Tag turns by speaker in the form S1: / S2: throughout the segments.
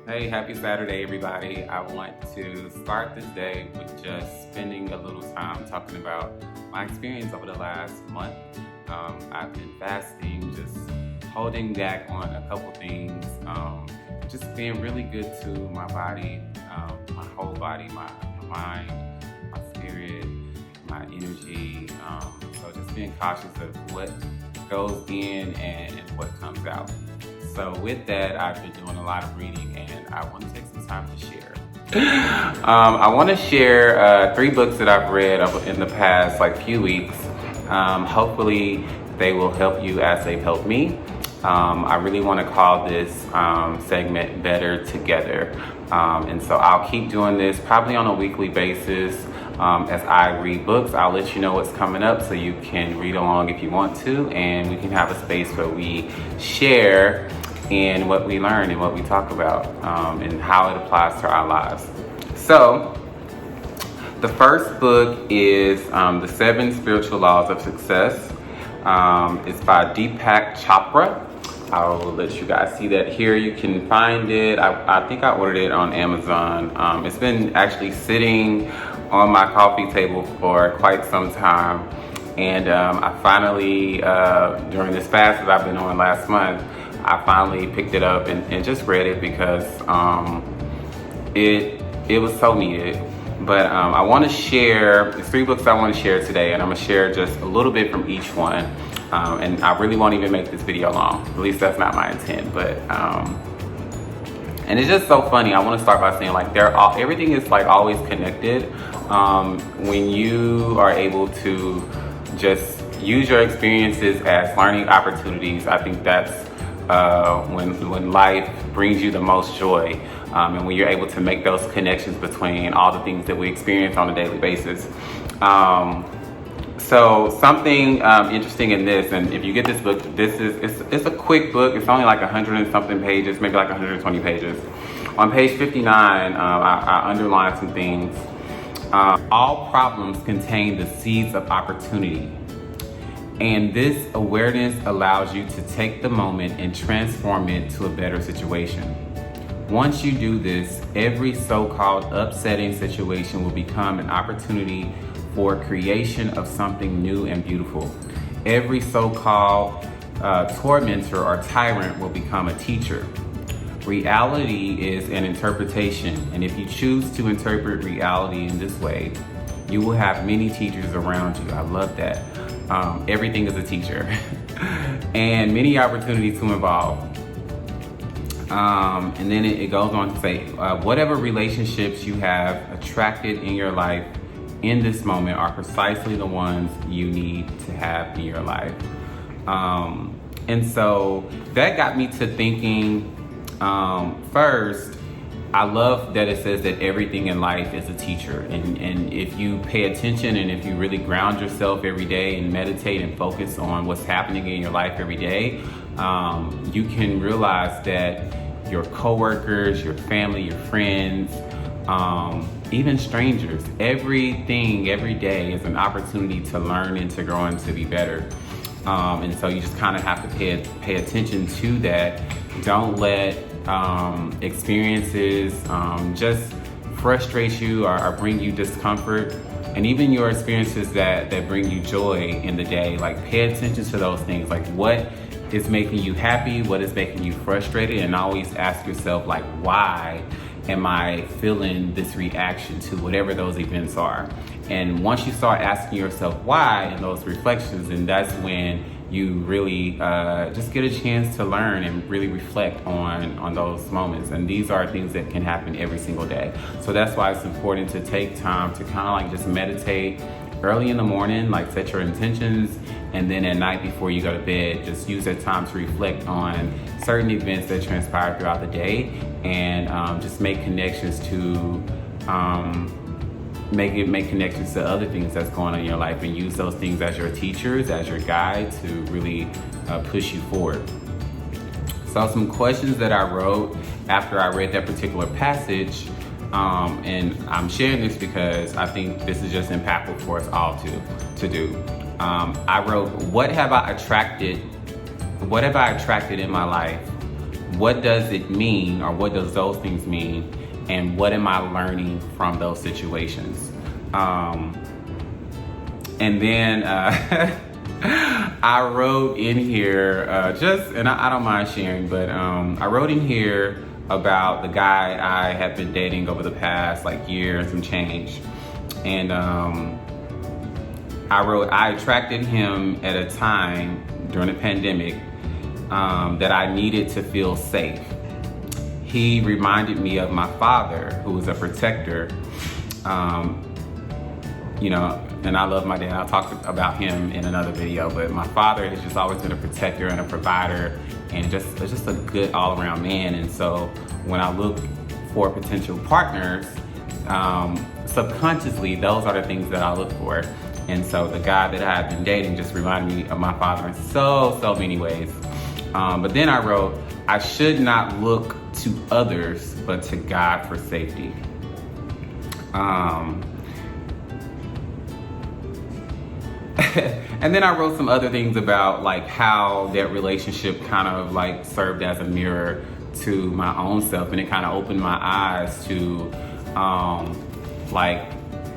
S1: Hey, happy Saturday, everybody. I want to start this day with just spending a little time talking about my experience over the last month. I've been fasting, just holding back on a couple things, just being really good to my body, my whole body, my mind, my spirit, my energy. So just being cautious of what goes in and what comes out. So with that, I've been doing a lot of reading and I want to take some time to share. I want to share 3 books that I've read in the past few weeks. Hopefully they will help you as they've helped me. I really want to call this segment Better Together. And so I'll keep doing this probably on a weekly basis. As I read books, I'll let you know what's coming up so you can read along if you want to, and we can have a space where we share in what we learn and what we talk about and how it applies to our lives. So the first book is The 7 Spiritual Laws of Success. It's by Deepak Chopra. I'll let you guys see that here. You can find it. I think I ordered it on Amazon. It's been actually sitting on my coffee table for quite some time. And I finally, during this fast that I've been on last month, I finally picked it up and just read it because it was so needed. But I want to share, there's 3 books I want to share today, and I'm going to share just a little bit from each one. And I really won't even make this video long. At least that's not my intent. But and it's just so funny. I want to start by saying everything is always connected. When you are able to just use your experiences as learning opportunities, I think that's when life brings you the most joy, and when you're able to make those connections between all the things that we experience on a daily basis. So something interesting in this, and if you get this book, it's a quick book. It's only 100 and something pages, maybe 120 pages. On page 59, I underlined some things. All problems contain the seeds of opportunity. And this awareness allows you to take the moment and transform it to a better situation. Once you do this, every so-called upsetting situation will become an opportunity for creation of something new and beautiful. Every so-called tormentor or tyrant will become a teacher. Reality is an interpretation, and if you choose to interpret reality in this way, you will have many teachers around you. I love that. Everything is a teacher. And many opportunities to evolve. And then it goes on to say, whatever relationships you have attracted in your life in this moment are precisely the ones you need to have in your life. And so that got me to thinking, first, I love that it says that everything in life is a teacher. And if you pay attention and if you really ground yourself every day and meditate and focus on what's happening in your life every day, you can realize that your coworkers, your family, your friends, even strangers, everything every day is an opportunity to learn and to grow and to be better. And so you just kind of have to pay attention to that. Don't let experiences just frustrate you or bring you discomfort. And even your experiences that bring you joy in the day, pay attention to those things. What is making you happy? What is making you frustrated? And always ask yourself, why am I feeling this reaction to whatever those events are? And once you start asking yourself why in those reflections, then that's when you really just get a chance to learn and really reflect on those moments. And these are things that can happen every single day. So that's why it's important to take time to kind of just meditate early in the morning, set your intentions, and then at night before you go to bed, just use that time to reflect on certain events that transpire throughout the day, and just make connections to make connections to other things that's going on in your life, and use those things as your teachers, as your guide to really push you forward. So some questions that I wrote after I read that particular passage, and I'm sharing this because I think this is just impactful for us all to do. I wrote, what have I attracted in my life what does it mean, or what does those things mean, and what am I learning from those situations? And then I wrote in here, and I don't mind sharing, but I wrote in here about the guy I have been dating over the past year and some change. And I wrote, I attracted him at a time during the pandemic that I needed to feel safe. He reminded me of my father, who was a protector. And I love my dad. I'll talk about him in another video, but my father has just always been a protector and a provider, and just a good all-around man. And so when I look for potential partners, subconsciously, those are the things that I look for. And so the guy that I had been dating just reminded me of my father in so many ways. But then I wrote, I should not look to others, but to God for safety. And then I wrote some other things about how that relationship kind of served as a mirror to my own self, and it kind of opened my eyes to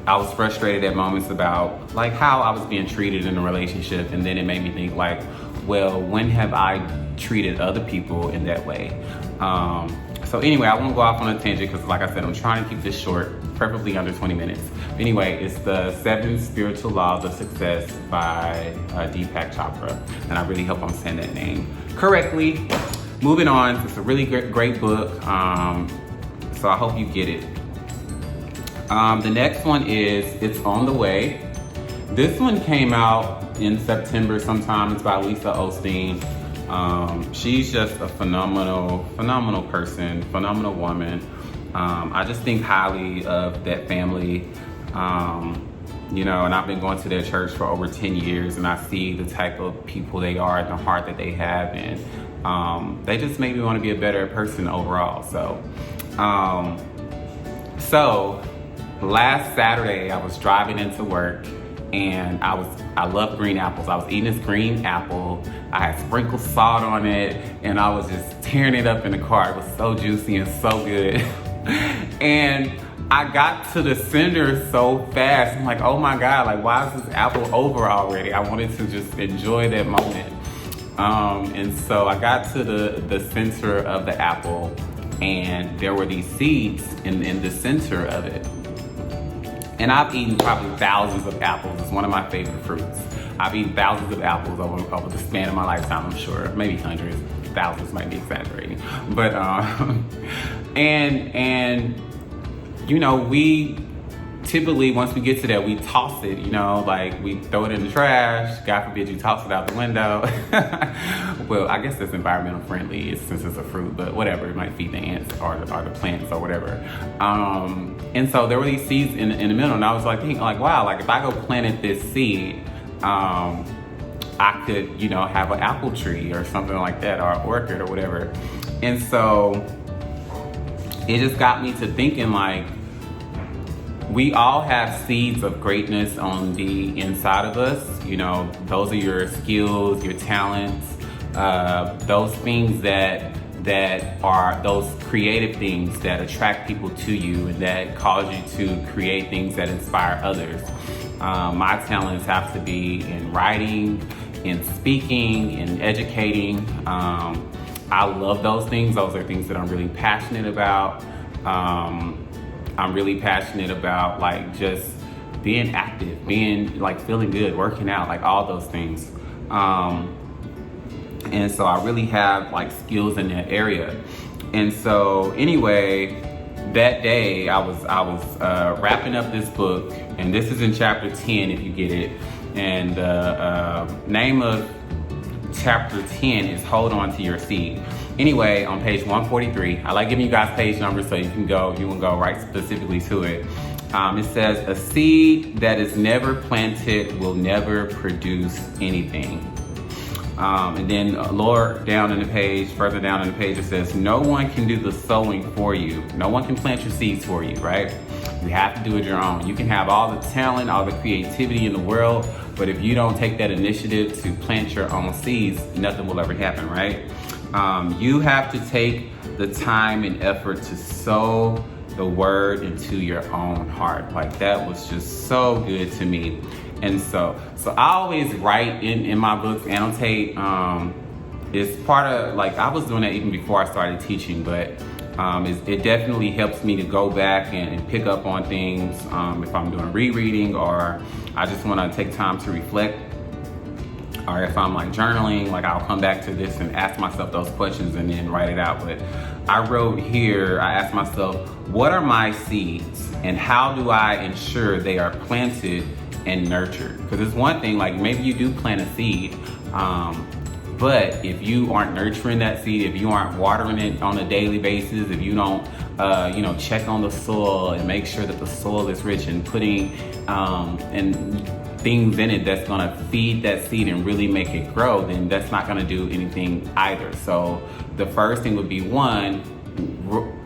S1: I was frustrated at moments about how I was being treated in a relationship, and then it made me think well, when have I treated other people in that way? So anyway, I won't go off on a tangent because like I said, I'm trying to keep this short, preferably under 20 minutes. Anyway, it's the 7 Spiritual Laws of Success by Deepak Chopra. And I really hope I'm saying that name correctly. Moving on, it's a really great book. So I hope you get it. The next one is It's on the Way. This one came out in September sometime. It's by Lisa Osteen. She's just a phenomenal person, phenomenal woman. I just think highly of that family, and I've been going to their church for over 10 years, and I see the type of people they are and the heart that they have, and they just make me want to be a better person overall. So last Saturday I was driving into work, and I love green apples. I was eating this green apple. I had sprinkled salt on it, and I was just tearing it up in the car. It was so juicy and so good. And I got to the center so fast. I'm like, oh my God, why is this apple over already? I wanted to just enjoy that moment. And so I got to the center of the apple, and there were these seeds in the center of it. And I've eaten probably thousands of apples. It's one of my favorite fruits. I've eaten thousands of apples over the span of my lifetime, I'm sure. Maybe hundreds, thousands might be exaggerating. But, we typically, once we get to that, we toss it, we throw it in the trash. God forbid you toss it out the window. Well, I guess that's environmental friendly since it's a fruit, but whatever, it might feed the ants or the plants or whatever. And so there were these seeds in the middle, and I was thinking wow, if I go planted this seed, I could, have an apple tree or something like that, or an orchard or whatever. And so it just got me to thinking we all have seeds of greatness on the inside of us. Those are your skills, your talents, those things that are those creative things that attract people to you and that cause you to create things that inspire others. My talents have to be in writing, in speaking, in educating. I love those things. Those are things that I'm really passionate about. I'm really passionate about just being active, being feeling good, working out, all those things. And so I really have skills in that area. And so anyway, that day I was wrapping up this book, and this is in chapter 10 if you get it. And the name of chapter 10 is Hold On to Your Seed. Anyway, on page 143, I like giving you guys page numbers so you can go right specifically to it. It says, a seed that is never planted will never produce anything. And then further down in the page, it says, no one can do the sowing for you. No one can plant your seeds for you, right? You have to do it your own. You can have all the talent, all the creativity in the world, but if you don't take that initiative to plant your own seeds, nothing will ever happen, right? You have to take the time and effort to sow the word into your own heart. Like, that was just so good to me. And so I always write in my books, annotate. It's part of, like, I was doing that even before I started teaching, but it definitely helps me to go back and pick up on things if I'm doing rereading, or I just want to take time to reflect, or if I'm like journaling, like I'll come back to this and ask myself those questions and then write it out. But I wrote here, I asked myself, what are my seeds and how do I ensure they are planted and nurtured? Because it's one thing, like maybe you do plant a seed, but if you aren't nurturing that seed, if you aren't watering it on a daily basis, if you don't, check on the soil and make sure that the soil is rich and putting and things in it that's gonna feed that seed and really make it grow, then that's not gonna do anything either. So the first thing would be, one,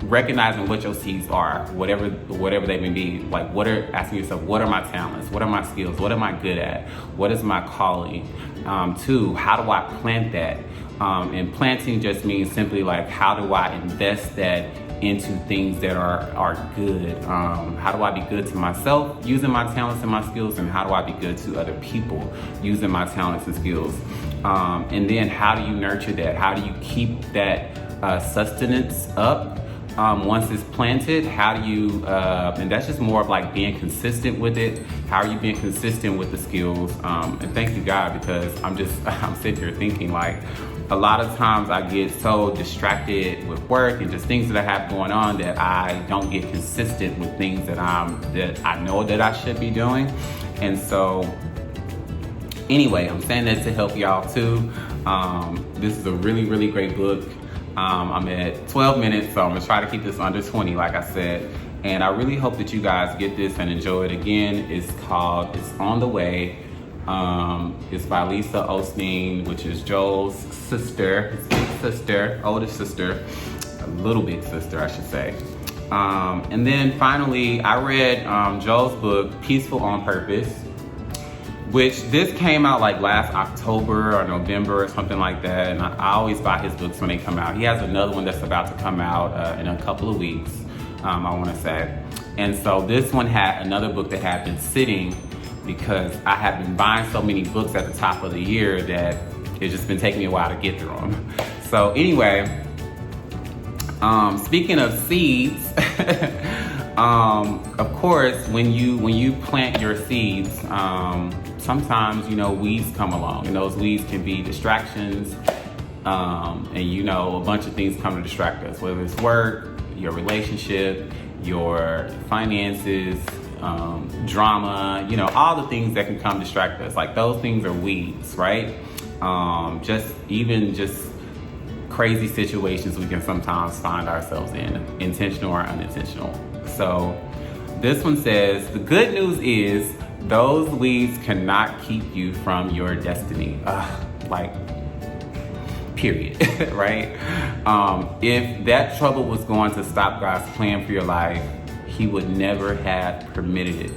S1: recognizing what your seeds are, whatever they may be. Like, asking yourself, what are my talents? What are my skills? What am I good at? What is my calling? Two, how do I plant that? And planting just means simply like, how do I invest that into things that are good? How do I be good to myself using my talents and my skills, and how do I be good to other people using my talents and skills? And then how do you nurture that? How do you keep that sustenance up once it's planted? How do you, and that's just more of like being consistent with it. How are you being consistent with the skills? And thank you, God, because I'm sitting here thinking, like, a lot of times I get so distracted with work and just things that I have going on that I don't get consistent with things that I know that I should be doing. And so anyway, I'm saying that to help y'all too. This is a really, really great book. I'm at 12 minutes, so I'm gonna try to keep this under 20, like I said. And I really hope that you guys get this and enjoy it. Again, it's called It's On the Way. It's by Lisa Osteen, which is Joel's sister, his big sister, oldest sister, a little big sister, I should say. And then finally, I read Joel's book, Peaceful on Purpose, which this came out like last October or November or something like that. And I always buy his books when they come out. He has another one that's about to come out in a couple of weeks, I want to say. And so this one had another book that had been sitting because I have been buying so many books at the top of the year that it's just been taking me a while to get through them. So anyway, speaking of seeds, of course, when you plant your seeds, sometimes, weeds come along, and those weeds can be distractions, and a bunch of things come to distract us, whether it's work, your relationship, your finances, drama, all the things that can come distract us. Like, those things are weeds, right? Just crazy situations we can sometimes find ourselves in, intentional or unintentional. So this one says, the good news is those weeds cannot keep you from your destiny. Period, right? If that trouble was going to stop God's plan for your life, He would never have permitted it.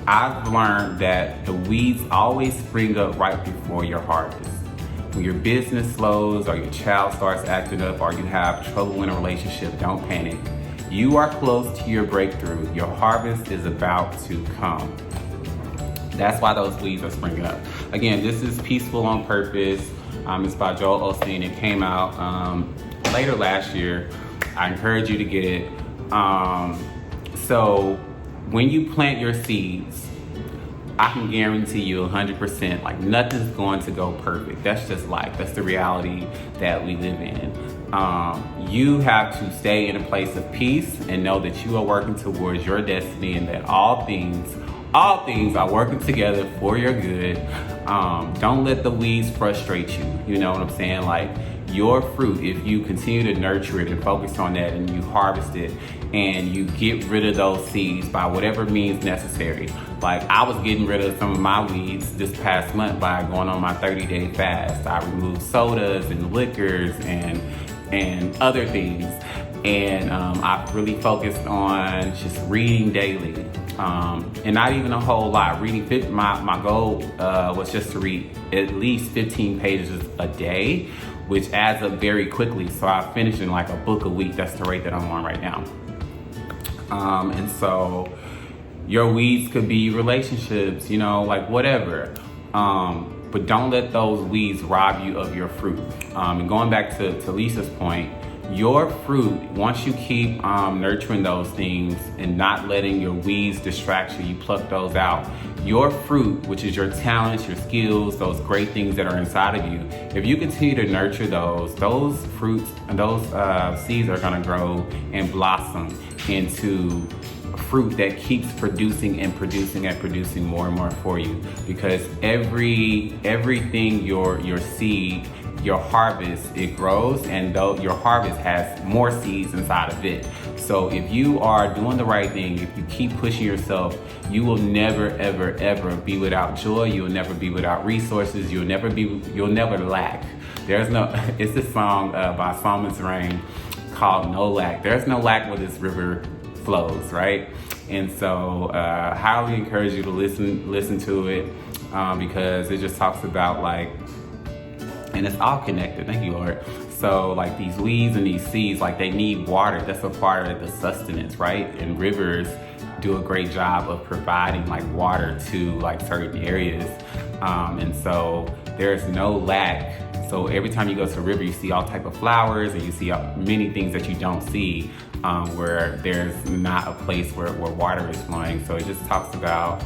S1: I've learned that the weeds always spring up right before your harvest. When your business slows, or your child starts acting up, or you have trouble in a relationship, don't panic. You are close to your breakthrough. Your harvest is about to come. That's why those weeds are springing up. Again, this is Peaceful on Purpose. It's by Joel Osteen. It came out later last year. I encourage you to get it. So when you plant your seeds, I can guarantee you 100%, like, nothing's going to go perfect. That's just life. That's the reality that we live in. You have to stay in a place of peace and know that you are working towards your destiny, and that all things are working together for your good. Don't let the weeds frustrate you. You know what I'm saying? Like, your fruit, if you continue to nurture it and focus on that, and you harvest it and you get rid of those seeds by whatever means necessary. Like, I was getting rid of some of my weeds this past month by going on my 30-day fast. I removed sodas and liquors and other things. And I've really focused on just reading daily, and not even a whole lot. Reading, my goal was just to read at least 15 pages a day, which adds up very quickly. So I finished in like a book a week. That's the rate that I'm on right now. And so your weeds could be relationships, you know, like whatever. But don't let those weeds rob you of your fruit. And going back to Lisa's point, your fruit, once you keep nurturing those things and not letting your weeds distract you, you pluck those out. Your fruit, which is your talents, your skills, those great things that are inside of you, if you continue to nurture those fruits and those seeds are gonna grow and blossom into fruit that keeps producing and producing and producing more and more for you. Because everything your seed, your harvest, it grows, and though your harvest has more seeds inside of it. So if you are doing the right thing, if you keep pushing yourself, you will never, ever, ever be without joy. You'll never be without resources. You'll never lack. It's this song by Psalmist Rain called No Lack. There's no lack where this river flows, right? And so highly encourage you to listen to it because it just talks about like, and it's all connected, thank you, Lord. So like these weeds and these seeds, like they need water. That's a part of the sustenance, right? And rivers do a great job of providing like water to like certain areas. And so there's no lack. So every time you go to a river, you see all type of flowers and you see many things that you don't see where there's not a place where water is flowing. So it just talks about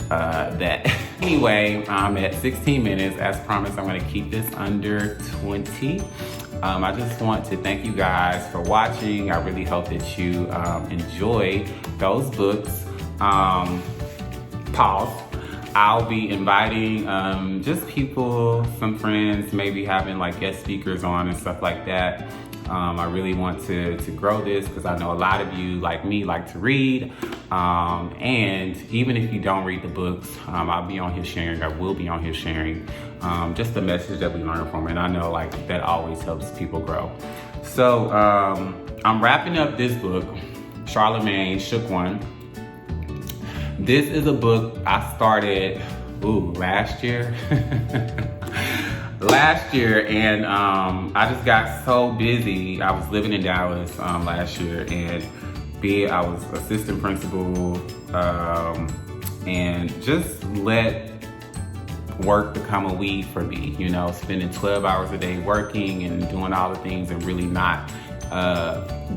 S1: that. Anyway, I'm at 16 minutes. As promised, I'm gonna keep this under 20. I just want to thank you guys for watching. I really hope that you enjoy those books. Pause. I'll be inviting just people, some friends, maybe having like guest speakers on and stuff like that. I really want to grow this because I know a lot of you, like me, like to read. And even if you don't read the books, I'll be on here sharing, I will be on here sharing just the message that we learn from it. And I know like that always helps people grow. So I'm wrapping up this book, Charlemagne Shook One. This is a book I started, last year. And I just got so busy. I was living in Dallas last year, and I was assistant principal, and just let work become a weed for me, you know, spending 12 hours a day working and doing all the things and really not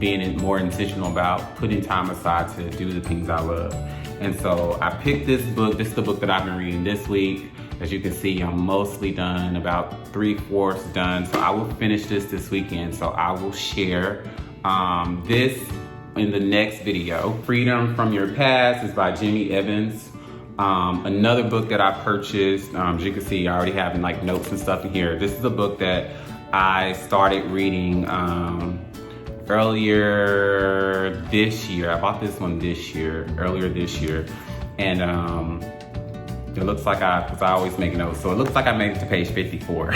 S1: being more intentional about putting time aside to do the things I love. And so I picked this book. This is the book that I've been reading this week. As you can see, I'm mostly done, about 3/4 done. So I will finish this weekend. So I will share this in the next video. Freedom from Your Past is by Jimmy Evans. Another book that I purchased, as you can see, I already have like notes and stuff in here. This is a book that I started reading earlier this year. I bought this one earlier this year. And it looks like because I always make notes, so it looks like I made it to page 54.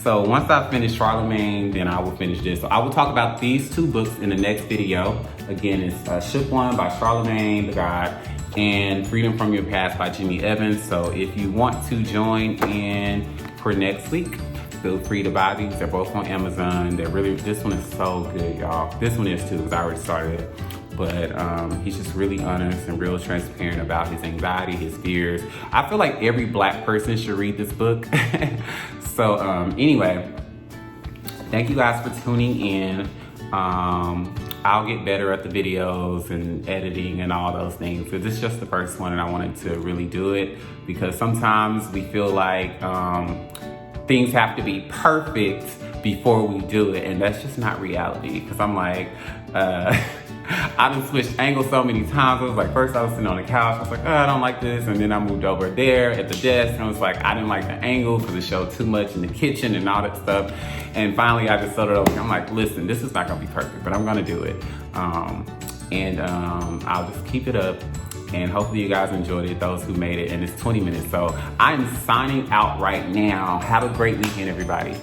S1: So once I finish Charlemagne, then I will finish this. So I will talk about these two books in the next video. Again, it's Shook One by Charlemagne the God and Freedom from Your Past by Jimmy Evans. So if you want to join in for next week, feel free to buy these. They're both on Amazon. This one is so good, y'all. This one is too, because I already started it. But he's just really honest and real transparent about his anxiety, his fears. I feel like every Black person should read this book. So anyway, thank you guys for tuning in. I'll get better at the videos and editing and all those things, because this is just the first one and I wanted to really do it, because sometimes we feel like things have to be perfect before we do it, and that's just not reality. Because I'm like, I done switched angles so many times. I was like, first I was sitting on the couch, I was like, oh, I don't like this. And then I moved over there at the desk and I was like, I didn't like the angle because it showed too much in the kitchen and all that stuff. And finally I just settled over. I'm like, listen, this is not gonna be perfect, but I'm gonna do it. I'll just keep it up. And hopefully you guys enjoyed it, those who made it. And it's 20 minutes, so I'm signing out right now. Have a great weekend, everybody.